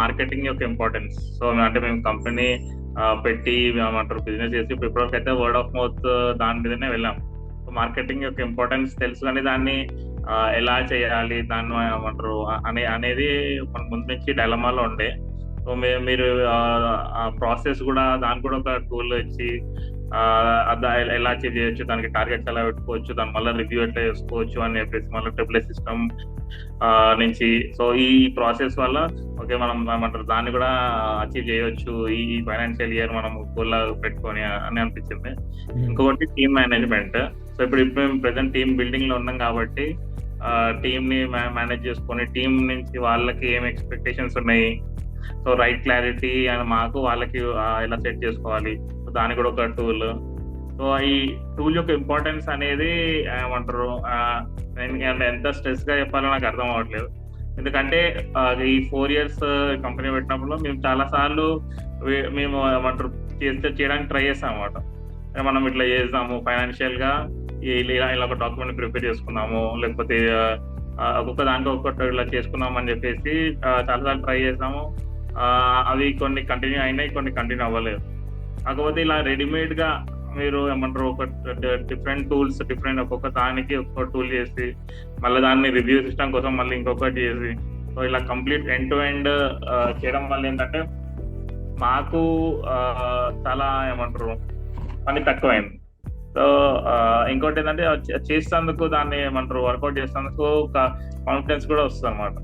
Marketing యొక్క importance. So అంటే మేము కంపెనీ పెట్టి ఏమంటారు బిజినెస్ చేసి ఇప్పటివరకు అయితే వర్డ్ ఆఫ్ మౌత్ దాని మీదనే వెళ్ళాం. సో మార్కెటింగ్ యొక్క ఇంపార్టెన్స్ తెలుసు, కానీ దాన్ని ఎలా చేయాలి, దాన్ని ఏమంటారు అనేది మన ముందు నుంచి డైలమాలో ఉండే. సో మీరు ఆ ప్రాసెస్ కూడా దానికి కూడా ఒక టూల్ ఇచ్చి ఎలా అచీవ్ చేయొచ్చు, దానికి టార్గెట్స్ ఎలా పెట్టుకోవచ్చు, దాని మళ్ళీ రివ్యూ ఎట్లా చేసుకోవచ్చు అని చెప్పేసి మళ్ళీ ట్రిపుల్ సిస్టమ్ నుంచి. సో ఈ ప్రాసెస్ వల్ల ఓకే మనం ఏమంటారు దాన్ని కూడా అచీవ్ చేయొచ్చు ఈ ఫైనాన్షియల్ ఇయర్ మనం గోల్ పెట్టుకొని అని అనిపించింది. ఇంకొకటి టీమ్ మేనేజ్మెంట్. సో ఇప్పుడు మేము ప్రెసెంట్ టీమ్ బిల్డింగ్ లో ఉన్నాం కాబట్టి టీమ్ ని మేనేజ్ చేసుకొని టీమ్ నుంచి వాళ్ళకి ఏం ఎక్స్పెక్టేషన్స్ ఉన్నాయి, సో రైట్ క్లారిటీ అండ్ మాకు వాళ్ళకి ఎలా సెట్ చేసుకోవాలి, సో దానికి కూడా ఒక టూల్. సో ఈ టూల్ యొక్క ఇంపార్టెన్స్ అనేది ఏమంటారు ఎంత స్ట్రెస్ గా చెప్పాలో నాకు అర్థం అవ్వట్లేదు. ఎందుకంటే ఈ 4 years కంపెనీ పెట్టినప్పుడు మేము చాలా సార్లు మేము ఏమంటారు చేయడానికి ట్రై చేస్తాం అనమాట. మనం ఇట్లా చేద్దాము ఫైనాన్షియల్ గా ఇలా ఒక డాక్యుమెంట్ ప్రిపేర్ చేసుకున్నాము, లేకపోతే ఒక్కొక్క దాంట్లో ఒక్కొక్కటి ఇలా చేసుకున్నాము అని చెప్పేసి చాలాసార్లు ట్రై చేసాము. అవి కొన్ని కంటిన్యూ అయినాయి, కొన్ని కంటిన్యూ అవ్వలేదు. కాకపోతే ఇలా రెడీమేడ్ గా మీరు ఏమంటారు ఒక డిఫరెంట్ టూల్స్ ఒక్కొక్క దానికి ఒక్కొక్క టూల్ చేసి మళ్ళీ దాన్ని రివ్యూ సిస్టమ్ కోసం మళ్ళీ ఇంకొకటి చేసి సో ఇలా కంప్లీట్ ఎండ్ టు ఎండ్ చేయడం వల్ల ఏంటంటే మాకు చాలా ఏమంటారు పని తక్కువైంది. సో ఇంకోటి ఏంటంటే చేసేందుకు దాన్ని ఏమంటారు వర్కౌట్ చేసేందుకు ఒక కాన్ఫిడెన్స్ కూడా వస్తుంది అనమాట.